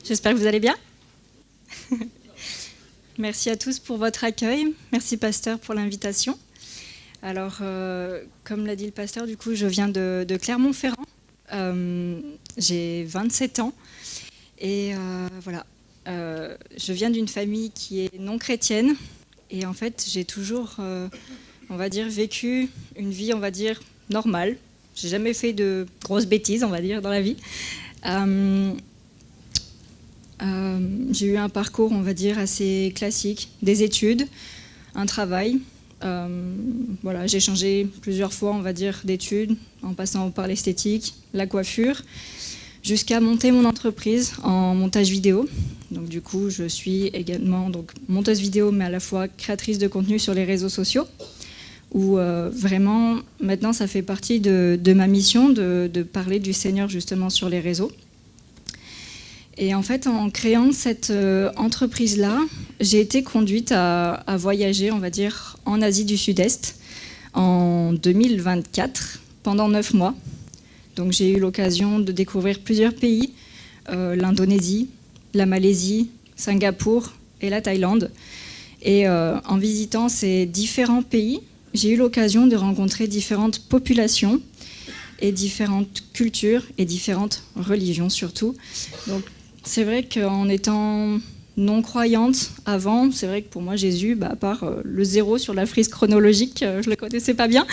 J'espère que vous allez bien. Merci à tous pour votre accueil. Merci, pasteur, pour l'invitation. Alors, comme l'a dit le pasteur, du coup, je viens de Clermont-Ferrand. J'ai 27 ans. Et voilà, je viens d'une famille qui est non chrétienne. Et en fait, j'ai toujours, on va dire, vécu une vie, on va dire, normale. J'ai jamais fait de grosses bêtises, on va dire, dans la vie. J'ai eu un parcours, on va dire, assez classique, des études, un travail. Voilà, j'ai changé plusieurs fois, on va dire, d'études, en passant par l'esthétique, la coiffure, jusqu'à monter mon entreprise en montage vidéo. Donc du coup, je suis également monteuse vidéo, mais à la fois créatrice de contenu sur les réseaux sociaux, où vraiment, maintenant, ça fait partie de ma mission de parler du Seigneur justement sur les réseaux. Et en fait, en créant cette entreprise-là, j'ai été conduite à voyager, on va dire, en Asie du Sud-Est en 2024, pendant 9 mois. Donc j'ai eu l'occasion de découvrir plusieurs pays, l'Indonésie, la Malaisie, Singapour et la Thaïlande. Et en visitant ces différents pays, j'ai eu l'occasion de rencontrer différentes populations et différentes cultures et différentes religions surtout. Donc, c'est vrai qu'en étant non-croyante avant, c'est vrai que pour moi, Jésus, à part le 0 sur la frise chronologique, je ne le connaissais pas bien.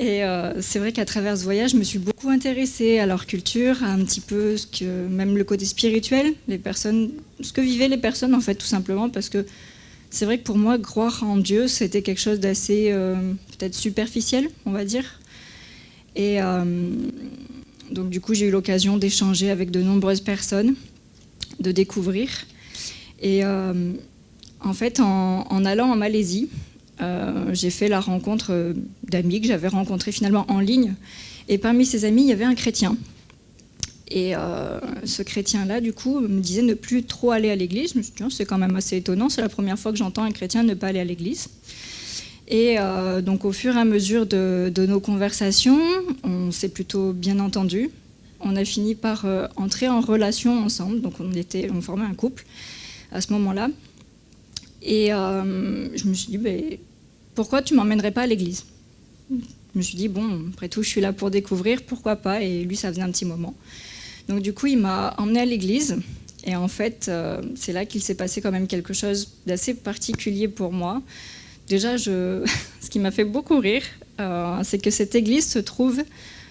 Et c'est vrai qu'à travers ce voyage, je me suis beaucoup intéressée à leur culture, à un petit peu même le côté spirituel, ce que vivaient les personnes, en fait, tout simplement, parce que c'est vrai que pour moi, croire en Dieu, c'était quelque chose d'assez peut-être superficiel, on va dire. Et donc du coup, j'ai eu l'occasion d'échanger avec de nombreuses personnes, de découvrir. Et en fait, en allant en Malaisie, j'ai fait la rencontre d'amis que j'avais rencontrés finalement en ligne. Et parmi ces amis, il y avait un chrétien. Et ce chrétien-là, du coup, me disait ne plus trop aller à l'église. Je me suis dit, c'est quand même assez étonnant, c'est la première fois que j'entends un chrétien ne pas aller à l'église. Et donc au fur et à mesure de nos conversations, on s'est plutôt bien entendu. On a fini par entrer en relation ensemble, donc on formait un couple à ce moment-là. Et je me suis dit, pourquoi tu ne m'emmènerais pas à l'église ? Je me suis dit, après tout, je suis là pour découvrir, pourquoi pas ? Et lui, ça faisait un petit moment. Donc du coup, il m'a emmenée à l'église. Et en fait, c'est là qu'il s'est passé quand même quelque chose d'assez particulier pour moi. Déjà, ce qui m'a fait beaucoup rire, c'est que cette église se trouve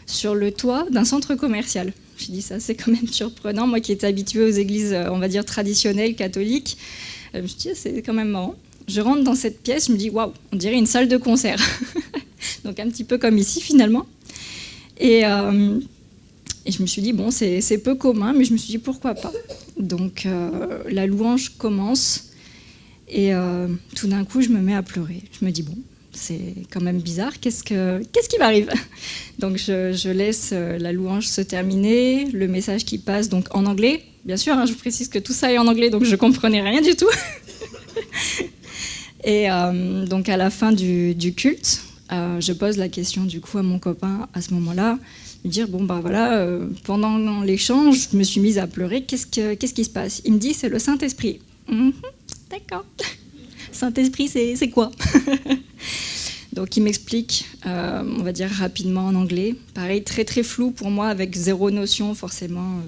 sur le toit d'un centre commercial. J'ai dit ça, c'est quand même surprenant. Moi qui étais habituée aux églises, on va dire, traditionnelles, catholiques, je me suis dit, c'est quand même marrant. Je rentre dans cette pièce, je me dis, waouh, on dirait une salle de concert. Donc un petit peu comme ici, finalement. Et je me suis dit, c'est peu commun, mais je me suis dit, pourquoi pas. Donc la louange commence. Et tout d'un coup, je me mets à pleurer. Je me dis, c'est quand même bizarre, qu'est-ce qui m'arrive ? Donc je laisse la louange se terminer, le message qui passe donc en anglais. Bien sûr, je vous précise que tout ça est en anglais, donc je ne comprenais rien du tout. Et donc à la fin du culte, je pose la question du coup à mon copain à ce moment-là, lui dire, voilà, pendant l'échange, je me suis mise à pleurer, qu'est-ce qui se passe ? Il me dit, c'est le Saint-Esprit. D'accord. Saint-Esprit, c'est quoi ? Donc, il m'explique, on va dire rapidement en anglais. Pareil, très très flou pour moi, avec zéro notion forcément,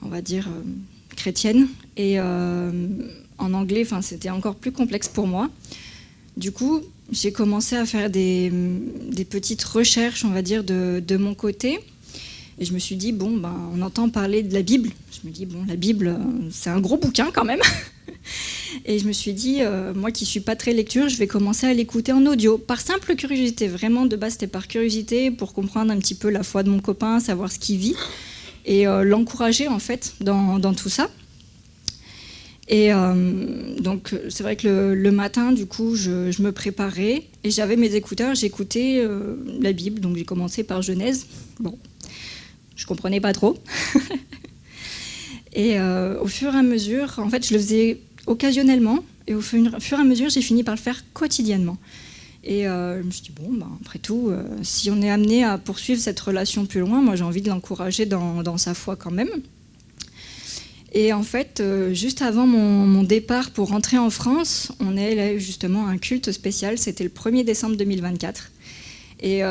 on va dire, chrétienne. Et en anglais, c'était encore plus complexe pour moi. Du coup, j'ai commencé à faire des petites recherches, on va dire, de mon côté. Et je me suis dit, on entend parler de la Bible. Je me dis, la Bible, c'est un gros bouquin quand même. Et je me suis dit, moi qui ne suis pas très lecture, je vais commencer à l'écouter en audio, par simple curiosité. Vraiment, de base, c'était par curiosité, pour comprendre un petit peu la foi de mon copain, savoir ce qu'il vit, et l'encourager, en fait, dans tout ça. Et donc, c'est vrai que le matin, du coup, je me préparais, et j'avais mes écouteurs, j'écoutais la Bible, donc j'ai commencé par Genèse. Je ne comprenais pas trop. Et au fur et à mesure, en fait, je le faisais occasionnellement, et au fur et à mesure, j'ai fini par le faire quotidiennement. Et je me suis dit, après tout, si on est amené à poursuivre cette relation plus loin, moi j'ai envie de l'encourager dans sa foi quand même. Et en fait, juste avant mon départ pour rentrer en France, on est là justement à un culte spécial, c'était le 1er décembre 2024. Et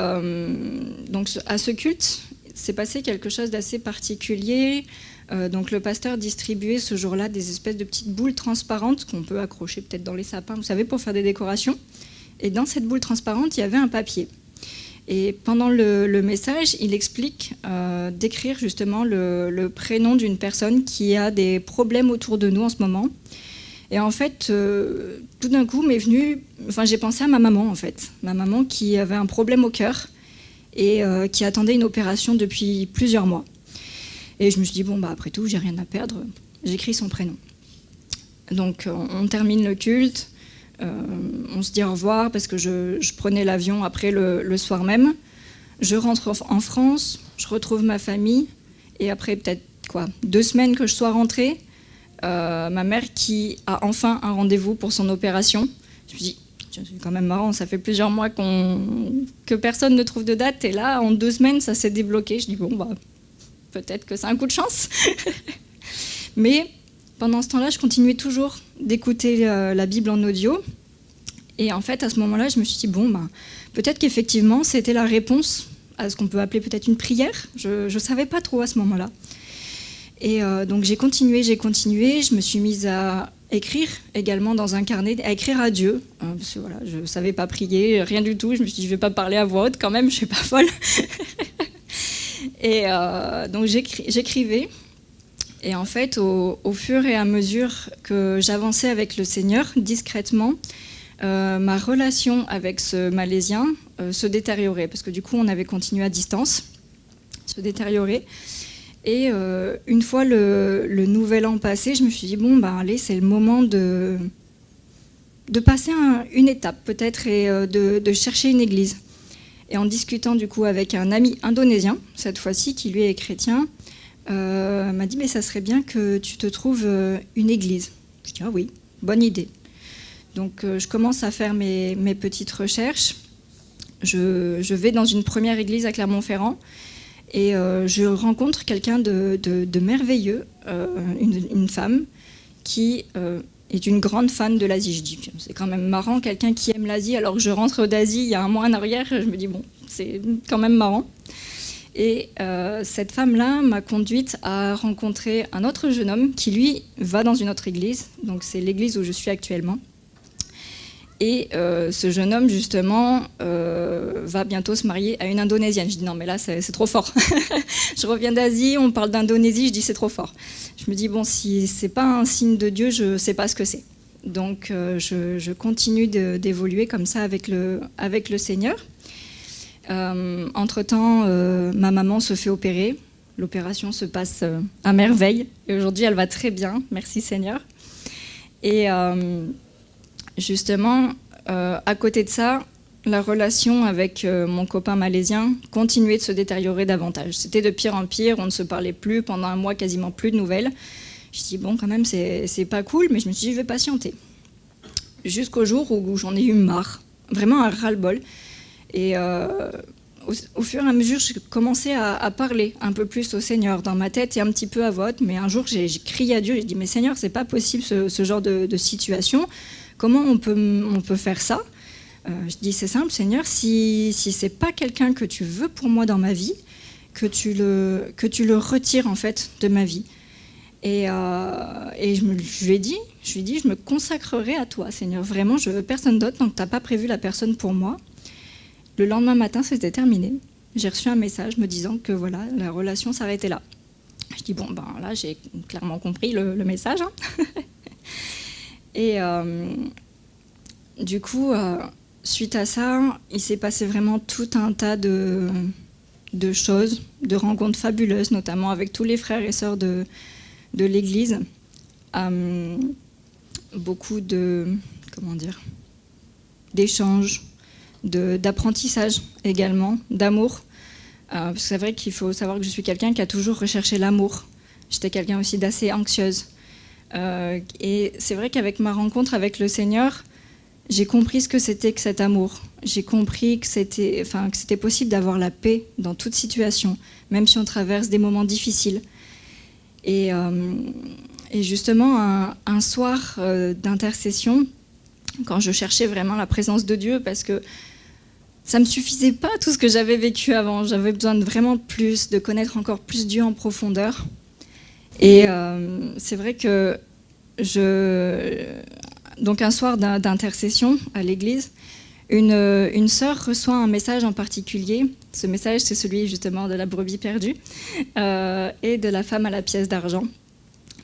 donc à ce culte, s'est passé quelque chose d'assez particulier. Donc le pasteur distribuait ce jour-là des espèces de petites boules transparentes qu'on peut accrocher peut-être dans les sapins, vous savez, pour faire des décorations. Et dans cette boule transparente, il y avait un papier. Et pendant le message, il explique d'écrire justement le prénom d'une personne qui a des problèmes autour de nous en ce moment. Et en fait, tout d'un coup, j'ai pensé à ma maman en fait. Ma maman qui avait un problème au cœur et qui attendait une opération depuis plusieurs mois. Et je me suis dit, après tout, j'ai rien à perdre, j'écris son prénom. Donc on termine le culte. On se dit au revoir parce que je prenais l'avion après le soir même. Je rentre en France, je retrouve ma famille et après peut-être 2 semaines que je sois rentrée, ma mère qui a enfin un rendez-vous pour son opération. Je me dis, c'est quand même marrant, ça fait plusieurs mois que personne ne trouve de date et là en 2 semaines ça s'est débloqué. Je dis peut-être que c'est un coup de chance. Mais pendant ce temps-là, je continuais toujours d'écouter la Bible en audio. Et en fait, à ce moment-là, je me suis dit, peut-être qu'effectivement, c'était la réponse à ce qu'on peut appeler peut-être une prière. Je ne savais pas trop à ce moment-là. Et donc, j'ai continué. Je me suis mise à écrire également dans un carnet, à écrire à Dieu. Parce que je ne savais pas prier, rien du tout. Je me suis dit, je ne vais pas parler à voix haute quand même, je ne suis pas folle. Et donc, j'écrivais. Et en fait, au fur et à mesure que j'avançais avec le Seigneur, discrètement, ma relation avec ce Malaisien se détériorait. Parce que du coup, on avait continué à distance, se détériorer. Et une fois le nouvel an passé, je me suis dit, allez, c'est le moment de passer une étape peut-être et de chercher une église. Et en discutant du coup avec un ami indonésien, cette fois-ci, qui lui est chrétien, m'a dit, mais ça serait bien que tu te trouves une église. Je dis, ah oui, bonne idée. Donc je commence à faire mes petites recherches. Je vais dans une première église à Clermont-Ferrand et je rencontre quelqu'un de merveilleux, une femme qui est une grande fan de l'Asie. Je dis, c'est quand même marrant, quelqu'un qui aime l'Asie alors que je rentre d'Asie il y a un mois en arrière. Je me dis, c'est quand même marrant. Et cette femme-là m'a conduite à rencontrer un autre jeune homme qui, lui, va dans une autre église. Donc, c'est l'église où je suis actuellement. Et ce jeune homme, justement, va bientôt se marier à une Indonésienne. Je dis, non, mais là, c'est trop fort. Je reviens d'Asie, on parle d'Indonésie, je dis, c'est trop fort. Je me dis, si c'est pas un signe de Dieu, je sais pas ce que c'est. Donc, je continue d'évoluer comme ça avec le Seigneur. Entre-temps, ma maman se fait opérer. L'opération se passe à merveille. Et aujourd'hui, elle va très bien. Merci Seigneur. Et justement, à côté de ça, la relation avec mon copain malaisien continuait de se détériorer davantage. C'était de pire en pire. On ne se parlait plus. Pendant un mois, quasiment plus de nouvelles. Je dis, quand même, c'est pas cool. Mais je me suis dit, je vais patienter. Jusqu'au jour où j'en ai eu marre. Vraiment un ras-le-bol. Et au fur et à mesure, j'ai commencé à parler un peu plus au Seigneur dans ma tête et un petit peu à voix haute. Mais un jour, j'ai crié à Dieu. J'ai dit, mais Seigneur, c'est pas possible ce genre de situation. Comment on peut faire ça? Je dis, c'est simple, Seigneur, si c'est pas quelqu'un que tu veux pour moi dans ma vie, que tu le retires en fait de ma vie. Et je lui ai dit, je me consacrerai à toi, Seigneur. Vraiment, je veux personne d'autre, donc tu n'as pas prévu la personne pour moi. Le lendemain matin, c'était terminé. J'ai reçu un message me disant que voilà, la relation s'arrêtait là. Je dis, là, j'ai clairement compris le message. Hein. Et du coup, suite à ça, il s'est passé vraiment tout un tas de choses, de rencontres fabuleuses, notamment avec tous les frères et sœurs de l'Église. Beaucoup d'échanges, d'apprentissage également, d'amour. Parce que c'est vrai qu'il faut savoir que je suis quelqu'un qui a toujours recherché l'amour. J'étais quelqu'un aussi d'assez anxieuse. Et c'est vrai qu'avec ma rencontre avec le Seigneur, j'ai compris ce que c'était que cet amour. J'ai compris que c'était possible d'avoir la paix dans toute situation, même si on traverse des moments difficiles. Et Et justement, un soir d'intercession, quand je cherchais vraiment la présence de Dieu, parce que ça ne me suffisait pas tout ce que j'avais vécu avant. J'avais besoin de vraiment plus, de connaître encore plus Dieu en profondeur. Et c'est vrai que donc un soir d'intercession à l'église, une sœur reçoit un message en particulier. Ce message, c'est celui justement de la brebis perdue et de la femme à la pièce d'argent.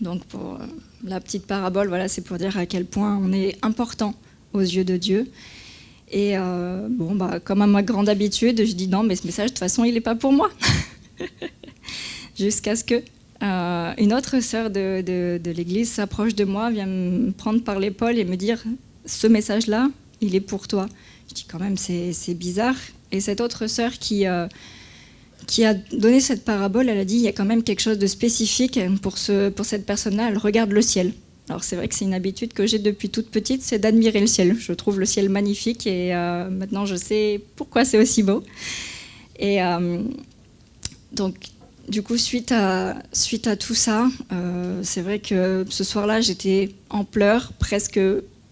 Donc pour la petite parabole, voilà, c'est pour dire à quel point on est important aux yeux de Dieu. Et comme à ma grande habitude, je dis non, mais ce message, de toute façon, il n'est pas pour moi. Jusqu'à ce que une autre sœur de l'église s'approche de moi, vient me prendre par l'épaule et me dire « Ce message-là, il est pour toi ». Je dis quand même, c'est bizarre. Et cette autre sœur qui a donné cette parabole, elle a dit « Il y a quand même quelque chose de spécifique pour cette personne-là, elle regarde le ciel ». Alors c'est vrai que c'est une habitude que j'ai depuis toute petite, c'est d'admirer le ciel. Je trouve le ciel magnifique et maintenant je sais pourquoi c'est aussi beau. Et donc du coup, suite à tout ça, c'est vrai que ce soir-là, j'étais en pleurs, presque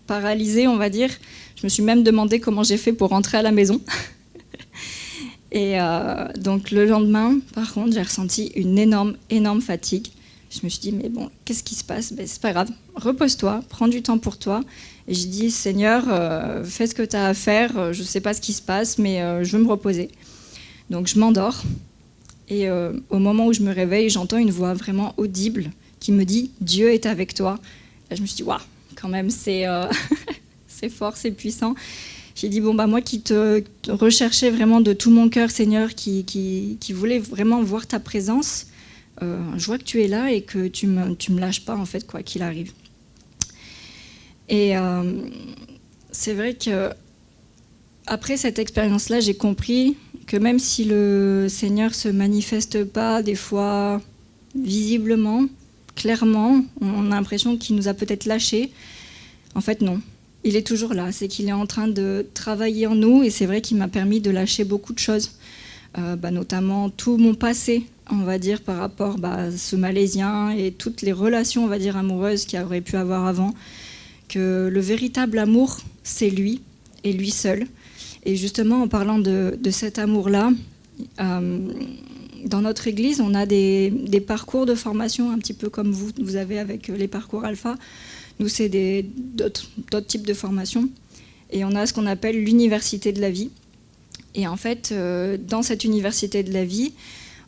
paralysée, on va dire. Je me suis même demandé comment j'ai fait pour rentrer à la maison. Et donc le lendemain, par contre, j'ai ressenti une énorme fatigue. Je me suis dit, mais bon, qu'est-ce qui se passe ? Ben, c'est pas grave, repose-toi, prends du temps pour toi. Et j'ai dit, Seigneur, fais ce que tu as à faire, je ne sais pas ce qui se passe, mais je veux me reposer. Donc je m'endors. Et au moment où je me réveille, j'entends une voix vraiment audible qui me dit « Dieu est avec toi ». Là, je me suis dit « Waouh, quand même, c'est fort, c'est puissant ». J'ai dit « Bon, bah moi qui te recherchais vraiment de tout mon cœur, Seigneur, qui voulais vraiment voir ta présence, je vois que tu es là et que tu me lâches pas, en fait, quoi qu'il arrive ». Et c'est vrai que après cette expérience-là, j'ai compris que même si le Seigneur ne se manifeste pas des fois visiblement, clairement, on a l'impression qu'il nous a peut-être lâchés. En fait, non. Il est toujours là. C'est qu'il est en train de travailler en nous et c'est vrai qu'il m'a permis de lâcher beaucoup de choses, notamment tout mon passé, on va dire, par rapport à ce Malaisien et toutes les relations, on va dire, amoureuses qu'il aurait pu avoir avant. Que le véritable amour, c'est lui et lui seul. Et justement, en parlant de cet amour-là, dans notre église, on a des parcours de formation, un petit peu comme vous avez avec les parcours alpha. Nous, c'est d'autres types de formations. Et on a ce qu'on appelle l'université de la vie. Et en fait, dans cette université de la vie,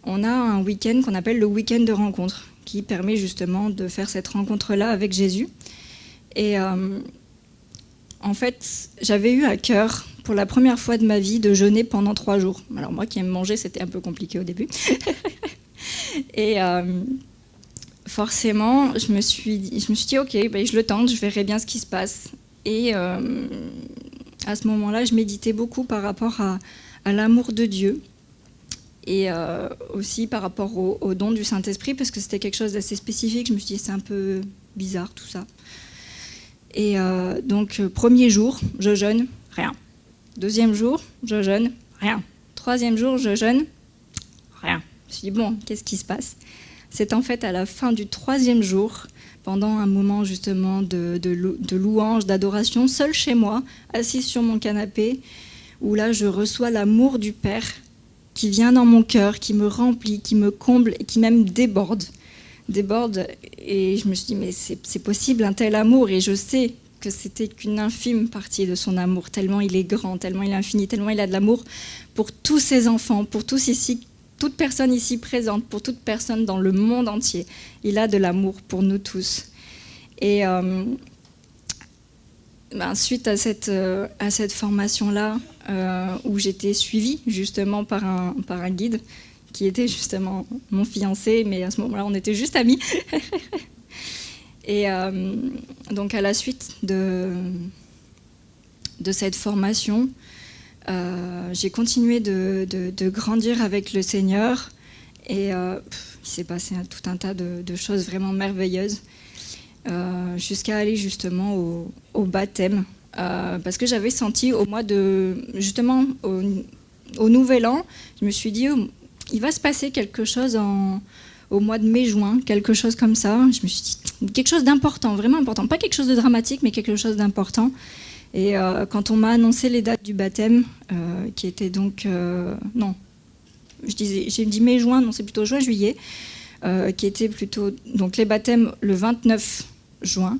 on a un week-end qu'on appelle le week-end de rencontre, qui permet justement de faire cette rencontre-là avec Jésus. Et en fait, j'avais eu à cœur, pour la première fois de ma vie, de jeûner pendant 3 jours. Alors moi qui aime manger, c'était un peu compliqué au début. Et forcément, je me suis dit, ok, je le tente, je verrai bien ce qui se passe. Et à ce moment-là, je méditais beaucoup par rapport à l'amour de Dieu et aussi par rapport au don du Saint-Esprit, parce que c'était quelque chose d'assez spécifique. Je me suis dit, c'est un peu bizarre tout ça. Et donc, premier jour, je jeûne, rien. Deuxième jour, je jeûne, rien. Troisième jour, je jeûne, rien. Je me suis dit, bon, qu'est-ce qui se passe ? C'est en fait à la fin du 3e jour, pendant un moment justement de louange, d'adoration, seule chez moi, assise sur mon canapé, où là, je reçois l'amour du Père qui vient dans mon cœur, qui me remplit, qui me comble et qui même déborde. Et je me suis dit, mais c'est possible un tel amour, et je sais que c'était qu'une infime partie de son amour, tellement il est grand, tellement il est infini, tellement il a de l'amour pour tous ses enfants, pour tous ici, toute personne ici présente, pour toute personne dans le monde entier. Il a de l'amour pour nous tous. Et suite à cette formation-là, où j'étais suivie justement par un guide, qui était justement mon fiancé, mais à ce moment-là, on était juste amis. Et donc, à la suite de cette formation, j'ai continué de grandir avec le Seigneur. Et il s'est passé tout un tas de choses vraiment merveilleuses, jusqu'à aller justement au baptême. Parce que j'avais senti au mois justement, au Nouvel An, je me suis dit... il va se passer quelque chose au mois de mai-juin, quelque chose comme ça. Je me suis dit, quelque chose d'important, vraiment important. Pas quelque chose de dramatique, mais quelque chose d'important. Et quand on m'a annoncé les dates du baptême, qui étaient donc... non, j'ai dit mai-juin, non, c'est plutôt juin-juillet, qui étaient plutôt... Donc les baptêmes le 29 juin.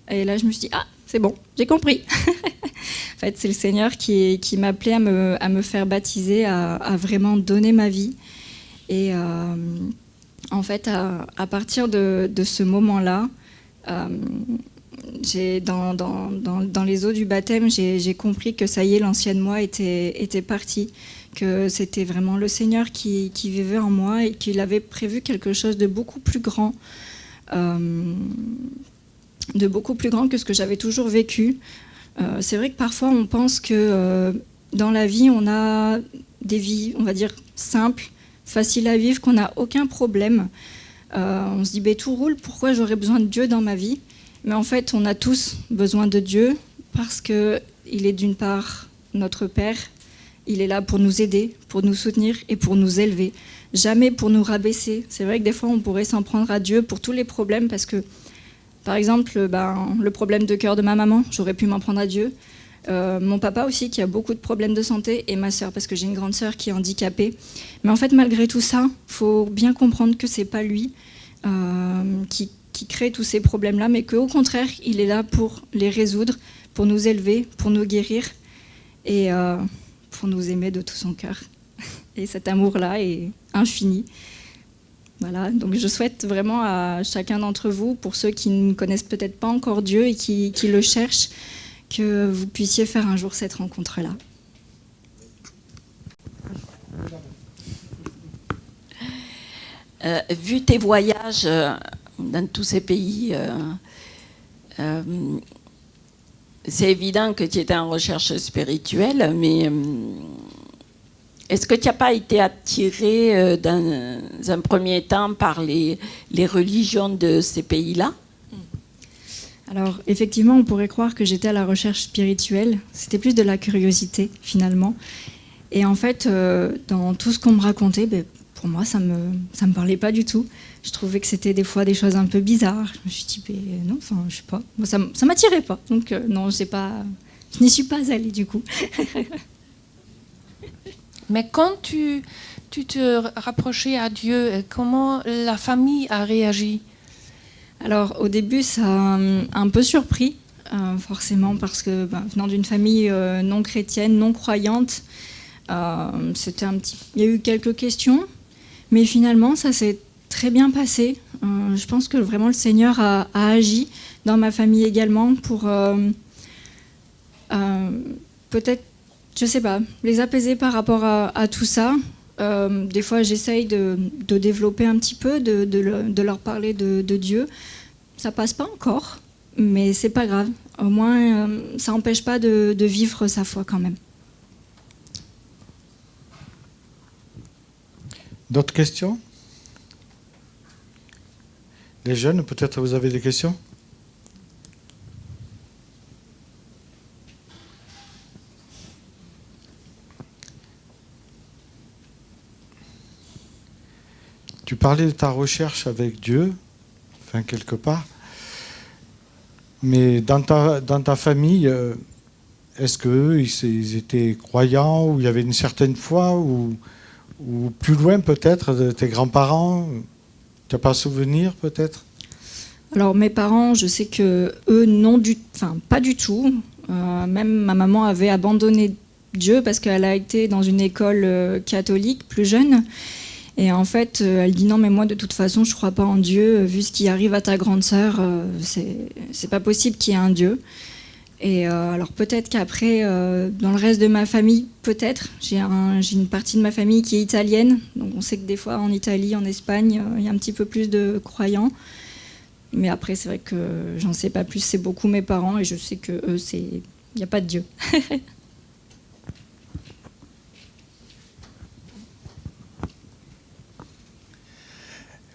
Et là, je me suis dit, ah, c'est bon, j'ai compris. En fait, c'est le Seigneur qui m'appelait à me faire baptiser, à vraiment donner ma vie. Et en fait, à partir de ce moment-là, dans les eaux du baptême, j'ai compris que ça y est, l'ancienne moi était partie, que c'était vraiment le Seigneur qui vivait en moi et qu'il avait prévu quelque chose de beaucoup plus grand, que ce que j'avais toujours vécu. C'est vrai que parfois on pense que dans la vie on a des vies, on va dire, simples, faciles à vivre, qu'on n'a aucun problème. On se dit, tout roule, pourquoi j'aurais besoin de Dieu dans ma vie ? Mais en fait, on a tous besoin de Dieu parce qu'il est d'une part notre Père, il est là pour nous aider, pour nous soutenir et pour nous élever, jamais pour nous rabaisser. C'est vrai que des fois, on pourrait s'en prendre à Dieu pour tous les problèmes parce que, par exemple, le problème de cœur de ma maman, j'aurais pu m'en prendre à Dieu. Mon papa aussi, qui a beaucoup de problèmes de santé, et ma sœur, parce que j'ai une grande sœur qui est handicapée. Mais en fait, malgré tout ça, il faut bien comprendre que c'est pas lui qui crée tous ces problèmes-là, mais qu'au contraire, il est là pour les résoudre, pour nous élever, pour nous guérir et pour nous aimer de tout son cœur. Et cet amour-là est infini. Voilà, donc je souhaite vraiment à chacun d'entre vous, pour ceux qui ne connaissent peut-être pas encore Dieu et qui le cherchent, que vous puissiez faire un jour cette rencontre-là. Vu tes voyages dans tous ces pays, c'est évident que tu étais en recherche spirituelle, mais est-ce que tu n'as pas été attiré dans un premier temps par les religions de ces pays-là ? Alors, effectivement, on pourrait croire que j'étais à la recherche spirituelle. C'était plus de la curiosité, finalement. Et en fait, dans tout ce qu'on me racontait, pour moi, ça me parlait pas du tout. Je trouvais que c'était des fois des choses un peu bizarres. Je me suis dit, non, je sais pas. Moi, ça m'attirait pas. Donc, non, je n'y suis pas allée, du coup. Mais quand tu te rapprochais à Dieu, comment la famille a réagi ? Alors, au début, ça m'a un peu surpris, forcément, parce que venant d'une famille non chrétienne, non croyante, il y a eu quelques questions, mais finalement, ça s'est très bien passé. Je pense que vraiment le Seigneur a agi dans ma famille également pour peut-être, je sais pas, les apaiser par rapport à tout ça. Des fois, j'essaye de développer un petit peu, de leur parler de Dieu. Ça passe pas encore, mais c'est pas grave. Au moins, ça n'empêche pas de vivre sa foi quand même. D'autres questions ? Les jeunes, peut-être vous avez des questions ? Tu parlais de ta recherche avec Dieu, enfin quelque part, mais dans ta famille, est-ce qu'eux, ils étaient croyants, ou il y avait une certaine foi, ou plus loin peut-être, de tes grands-parents ? Tu n'as pas souvenir peut-être ? Alors mes parents, je sais que eux, pas du tout. Même ma maman avait abandonné Dieu parce qu'elle a été dans une école catholique plus jeune. Et en fait, elle dit non, mais moi de toute façon, je ne crois pas en Dieu. Vu ce qui arrive à ta grande sœur, c'est pas possible qu'il y ait un Dieu. Et alors peut-être qu'après, dans le reste de ma famille, peut-être, j'ai une partie de ma famille qui est italienne. Donc on sait que des fois en Italie, en Espagne, il y a un petit peu plus de croyants. Mais après, c'est vrai que j'en sais pas plus. C'est beaucoup mes parents et je sais que eux, il n'y a pas de Dieu.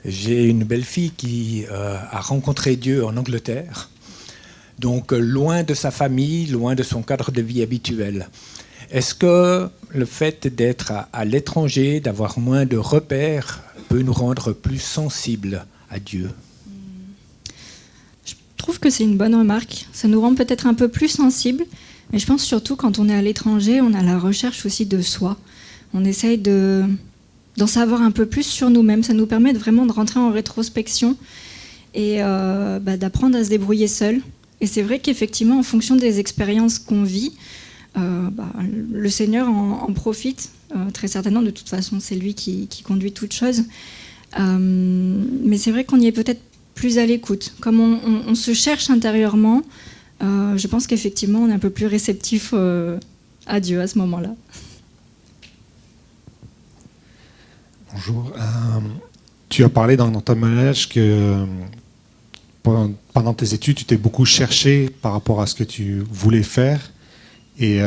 J'ai une belle-fille qui a rencontré Dieu en Angleterre, donc loin de sa famille, loin de son cadre de vie habituel. Est-ce que le fait d'être à l'étranger, d'avoir moins de repères, peut nous rendre plus sensibles à Dieu? Je trouve que c'est une bonne remarque. Ça nous rend peut-être un peu plus sensibles, mais je pense surtout quand on est à l'étranger, on a la recherche aussi de soi. On essaye d'en savoir un peu plus sur nous-mêmes. Ça nous permet vraiment de rentrer en rétrospection et d'apprendre à se débrouiller seul. Et c'est vrai qu'effectivement, en fonction des expériences qu'on vit, le Seigneur en profite, très certainement. De toute façon, c'est lui qui conduit toute chose. Mais c'est vrai qu'on y est peut-être plus à l'écoute. Comme on se cherche intérieurement, je pense qu'effectivement, on est un peu plus réceptif à Dieu à ce moment-là. Bonjour. Tu as parlé dans ton témoignage que pendant tes études, tu t'es beaucoup cherché par rapport à ce que tu voulais faire. Et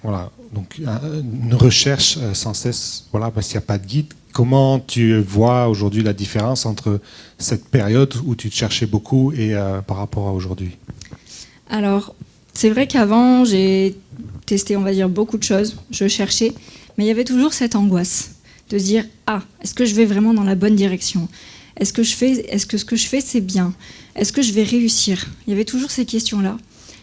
voilà, donc une recherche sans cesse, voilà, parce qu'il n'y a pas de guide. Comment tu vois aujourd'hui la différence entre cette période où tu te cherchais beaucoup et par rapport à aujourd'hui? Alors, c'est vrai qu'avant, j'ai testé, on va dire, beaucoup de choses. Je cherchais, mais il y avait toujours cette angoisse de se dire « Ah, est-ce que je vais vraiment dans la bonne direction ? Est-ce que ce que je fais, c'est bien ? Est-ce que je vais réussir ?» Il y avait toujours ces questions-là.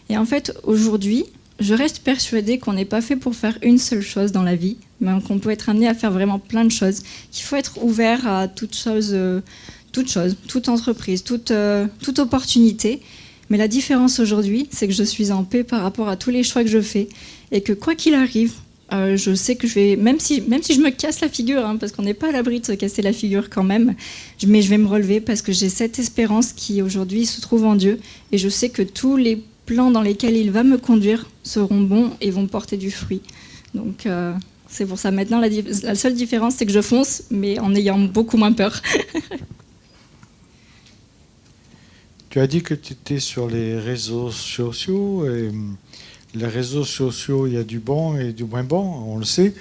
Et en fait, aujourd'hui, je reste persuadée qu'on n'est pas fait pour faire une seule chose dans la vie, mais qu'on peut être amené à faire vraiment plein de choses, qu'il faut être ouvert à toute entreprise, toute opportunité. Mais la différence aujourd'hui, c'est que je suis en paix par rapport à tous les choix que je fais et que quoi qu'il arrive, je sais que je vais, même si je me casse la figure, parce qu'on n'est pas à l'abri de se casser la figure quand même, mais je vais me relever parce que j'ai cette espérance qui aujourd'hui se trouve en Dieu et je sais que tous les plans dans lesquels il va me conduire seront bons et vont porter du fruit. Donc c'est pour ça maintenant la seule différence c'est que je fonce mais en ayant beaucoup moins peur. Tu as dit que tu étais sur les réseaux sociaux. Et les réseaux sociaux, il y a du bon et du moins bon, on le sait.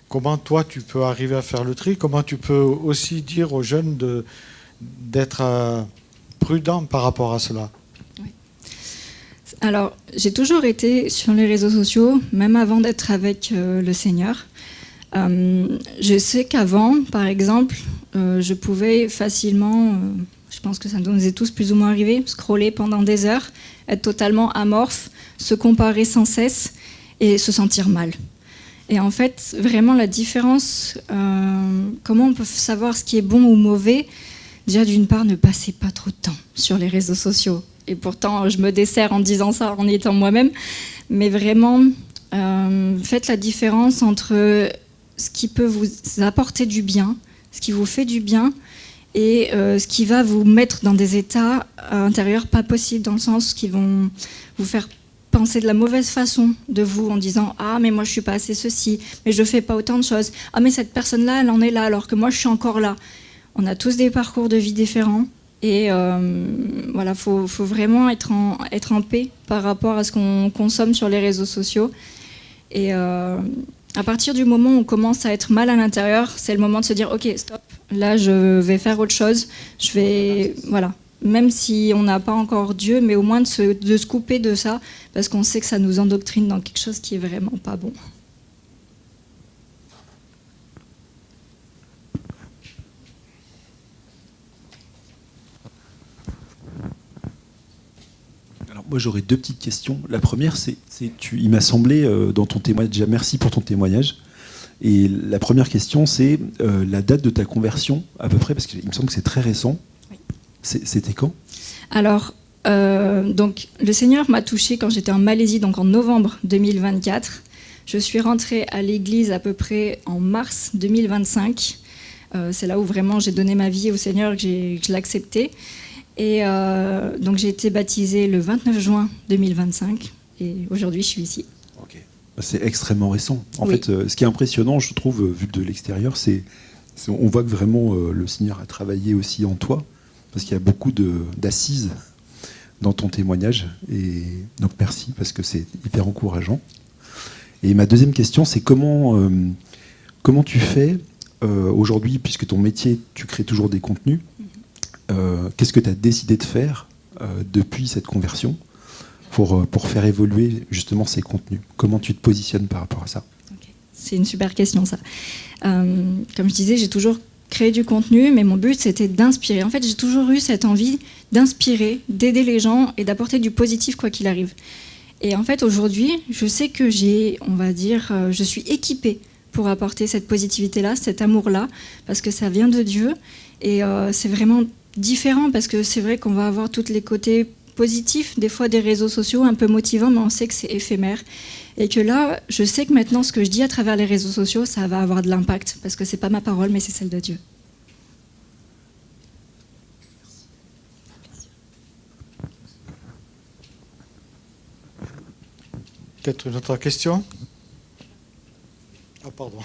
Comment toi, tu peux arriver à faire le tri? Comment tu peux aussi dire aux jeunes d'être prudents par rapport à cela? Oui. Alors, j'ai toujours été sur les réseaux sociaux, même avant d'être avec le Seigneur. Je sais qu'avant, par exemple, je pouvais facilement... je pense que ça nous est tous plus ou moins arrivé, scroller pendant des heures, être totalement amorphe, se comparer sans cesse et se sentir mal. Et en fait, vraiment la différence, comment on peut savoir ce qui est bon ou mauvais? Déjà, d'une part, ne passez pas trop de temps sur les réseaux sociaux. Et pourtant, je me desserre en disant ça, en y étant moi-même. Mais vraiment, faites la différence entre ce qui peut vous apporter du bien, ce qui vous fait du bien, et ce qui va vous mettre dans des états intérieurs pas possibles, dans le sens qui vont vous faire penser de la mauvaise façon de vous, en disant « Ah, mais moi, je suis pas assez ceci, mais je fais pas autant de choses. Ah, mais cette personne-là, elle en est là, alors que moi, je suis encore là. » On a tous des parcours de vie différents, et voilà, faut vraiment être en paix par rapport à ce qu'on consomme sur les réseaux sociaux. Et à partir du moment où on commence à être mal à l'intérieur, c'est le moment de se dire « Ok, stop, là, je vais faire autre chose. Je vais... » Voilà. Même si on n'a pas encore Dieu, mais au moins de se couper de ça, parce qu'on sait que ça nous endoctrine dans quelque chose qui est vraiment pas bon. Alors moi j'aurais deux petites questions. La première, il m'a semblé dans ton témoignage, déjà merci pour ton témoignage. Et la première question, c'est la date de ta conversion à peu près, parce qu'il me semble que c'est très récent. Oui. C'était quand ? Alors, donc, le Seigneur m'a touchée quand j'étais en Malaisie, donc en novembre 2024. Je suis rentrée à l'église à peu près en mars 2025. C'est là où vraiment j'ai donné ma vie au Seigneur, que je l'ai accepté. Et donc j'ai été baptisée le 29 juin 2025. Et aujourd'hui, je suis ici. Ok. C'est extrêmement récent. En fait, ce qui est impressionnant, je trouve, vu de l'extérieur, on voit que vraiment le Seigneur a travaillé aussi en toi, parce qu'il y a beaucoup d'assises dans ton témoignage. Et donc merci, parce que c'est hyper encourageant. Et ma deuxième question, c'est comment tu fais aujourd'hui, puisque ton métier, tu crées toujours des contenus, qu'est-ce que tu as décidé de faire depuis cette conversion pour faire évoluer justement ces contenus? Comment tu te positionnes par rapport à ça? Okay. C'est une super question, ça. Comme je disais, j'ai toujours créer du contenu, mais mon but c'était d'inspirer. En fait, j'ai toujours eu cette envie d'inspirer, d'aider les gens et d'apporter du positif quoi qu'il arrive. Et en fait, aujourd'hui, je sais que je suis équipée pour apporter cette positivité-là, cet amour-là, parce que ça vient de Dieu. Et c'est vraiment différent, parce que c'est vrai qu'on va avoir tous les côtés positifs, des fois des réseaux sociaux un peu motivants, mais on sait que c'est éphémère. Et que là, je sais que maintenant, ce que je dis à travers les réseaux sociaux, ça va avoir de l'impact, parce que c'est pas ma parole, mais c'est celle de Dieu. Peut-être une autre question? Ah, pardon.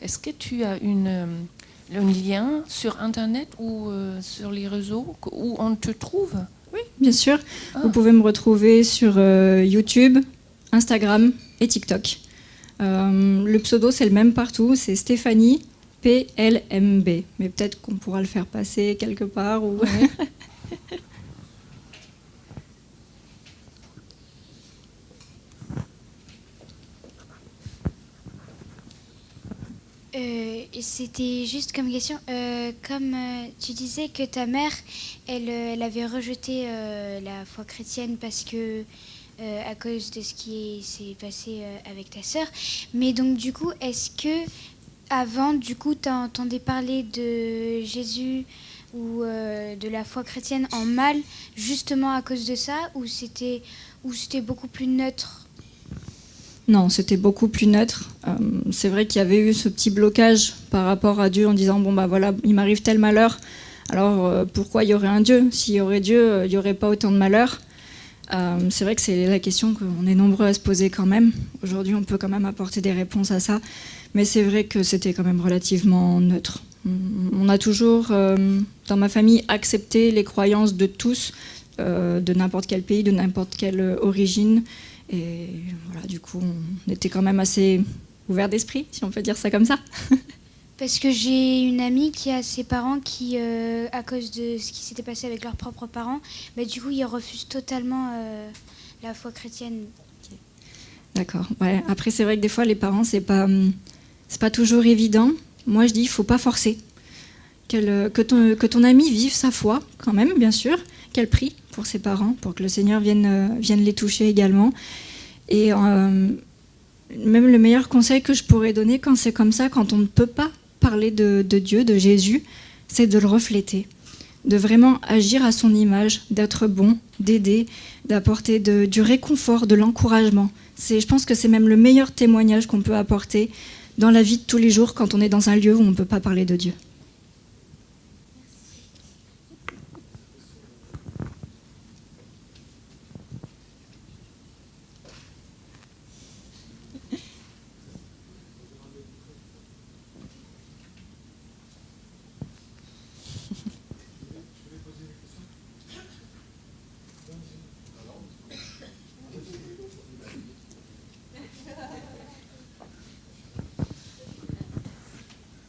Est-ce que tu as un lien sur Internet ou sur les réseaux où on te trouve? Oui, bien sûr. Vous pouvez me retrouver sur YouTube, Instagram et TikTok. Le pseudo, c'est le même partout, c'est Stéphanie PLMB. Mais peut-être qu'on pourra le faire passer quelque part. Ou... Ouais. C'était juste comme question, comme tu disais que ta mère, elle avait rejeté la foi chrétienne parce que à cause de ce qui s'est passé avec ta sœur. Mais donc du coup, est-ce que avant, du coup, t'entendais parler de Jésus ou de la foi chrétienne en mal, justement à cause de ça, ou c'était beaucoup plus neutre? Non, c'était beaucoup plus neutre. C'est vrai qu'il y avait eu ce petit blocage par rapport à Dieu en disant bon bah voilà, il m'arrive tel malheur. Alors pourquoi il y aurait un Dieu? S'il y aurait Dieu, il n'y aurait pas autant de malheurs. C'est vrai que c'est la question qu'on est nombreux à se poser quand même. Aujourd'hui, on peut quand même apporter des réponses à ça. Mais c'est vrai que c'était quand même relativement neutre. On a toujours, dans ma famille, accepté les croyances de tous, de n'importe quel pays, de n'importe quelle origine. Et voilà, du coup, on était quand même assez ouvert d'esprit, si on peut dire ça comme ça. Parce que j'ai une amie qui a ses parents qui, à cause de ce qui s'était passé avec leurs propres parents, bah, du coup, ils refusent totalement la foi chrétienne. D'accord. Ouais. Après, c'est vrai que des fois, les parents, c'est pas toujours évident. Moi, je dis, il faut pas forcer. Que ton ami vive sa foi, quand même, bien sûr. Qu'elle prie pour ses parents, pour que le Seigneur vienne les toucher également. Et même le meilleur conseil que je pourrais donner quand c'est comme ça, quand on ne peut pas parler de Dieu, de Jésus, c'est de le refléter, de vraiment agir à son image, d'être bon, d'aider, d'apporter du réconfort, de l'encouragement. Je pense que c'est même le meilleur témoignage qu'on peut apporter dans la vie de tous les jours quand on est dans un lieu où on ne peut pas parler de Dieu.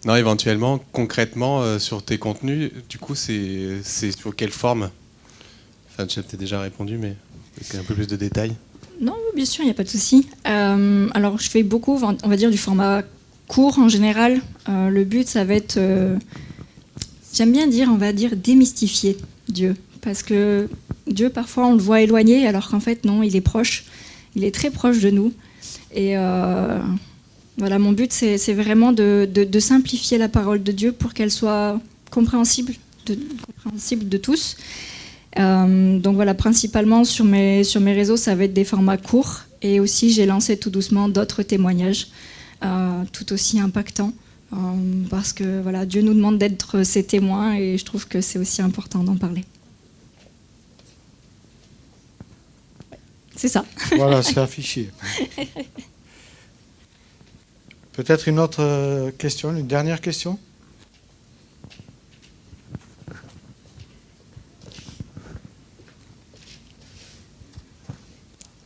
Non, éventuellement, concrètement, sur tes contenus, du coup, c'est sur quelle forme? Enfin, tu as peut-être déjà répondu, mais avec un peu plus de détails. Non, bien sûr, il n'y a pas de souci. Alors, je fais beaucoup, on va dire, du format court en général. Le but, ça va être, j'aime bien dire, on va dire, démystifier Dieu. Parce que Dieu, parfois, on le voit éloigné, alors qu'en fait, non, il est proche. Il est très proche de nous. Et voilà, mon but, c'est vraiment de simplifier la parole de Dieu pour qu'elle soit compréhensible de tous. Donc voilà, principalement sur mes réseaux, ça va être des formats courts. Et aussi, j'ai lancé tout doucement d'autres témoignages, tout aussi impactants. Parce que voilà, Dieu nous demande d'être ses témoins et je trouve que c'est aussi important d'en parler. C'est ça. Voilà, c'est affiché. Peut-être une autre question, une dernière question?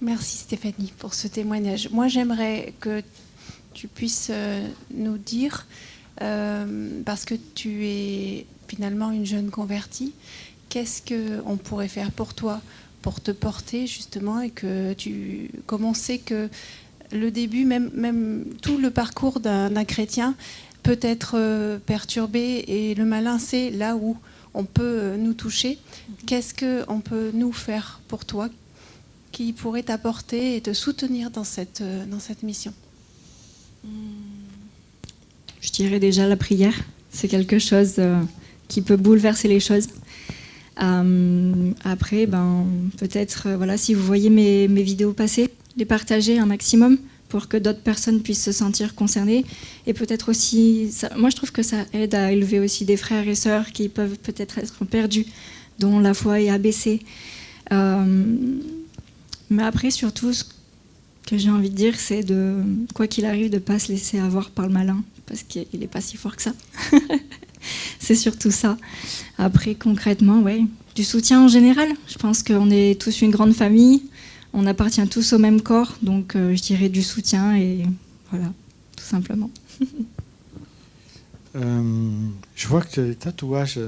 Merci Stéphanie pour ce témoignage. Moi, j'aimerais que tu puisses nous dire, parce que tu es finalement une jeune convertie, qu'est-ce qu'on pourrait faire pour toi, pour te porter justement, et comment c'est que le début, même tout le parcours d'un chrétien peut être perturbé, et le malin, c'est là où on peut nous toucher. Qu'est-ce qu'on peut nous faire pour toi, qui pourrait t'apporter et te soutenir dans cette mission? Je dirais déjà la prière. C'est quelque chose qui peut bouleverser les choses. Après, peut-être, voilà, si vous voyez mes vidéos passer, les partager un maximum pour que d'autres personnes puissent se sentir concernées. Et peut-être aussi, moi je trouve que ça aide à élever aussi des frères et sœurs qui peuvent peut-être être perdus, dont la foi est abaissée. Mais après, surtout, ce que j'ai envie de dire, c'est de, quoi qu'il arrive, de ne pas se laisser avoir par le malin, parce qu'il n'est pas si fort que ça. C'est surtout ça. Après, concrètement, ouais, du soutien en général. Je pense qu'on est tous une grande famille, on appartient tous au même corps, donc je dirais du soutien, et voilà, tout simplement. Je vois que les tatouages...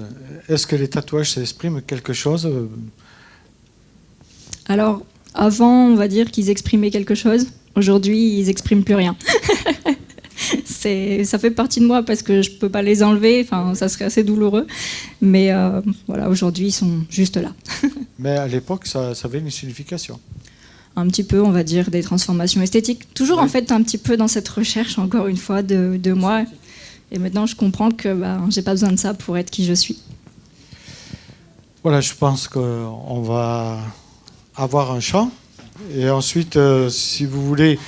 Est-ce que les tatouages s'expriment quelque chose? Alors, avant, on va dire qu'ils exprimaient quelque chose. Aujourd'hui, ils n'expriment plus rien. Ça fait partie de moi parce que je ne peux pas les enlever. Enfin, ça serait assez douloureux. Mais voilà, aujourd'hui, ils sont juste là. Mais à l'époque, ça avait une signification. Un petit peu, on va dire, des transformations esthétiques. Toujours, oui. En fait, un petit peu dans cette recherche, encore une fois, de moi. Et maintenant, je comprends que je n'ai pas besoin de ça pour être qui je suis. Voilà, je pense qu'on va avoir un chant. Et ensuite, si vous voulez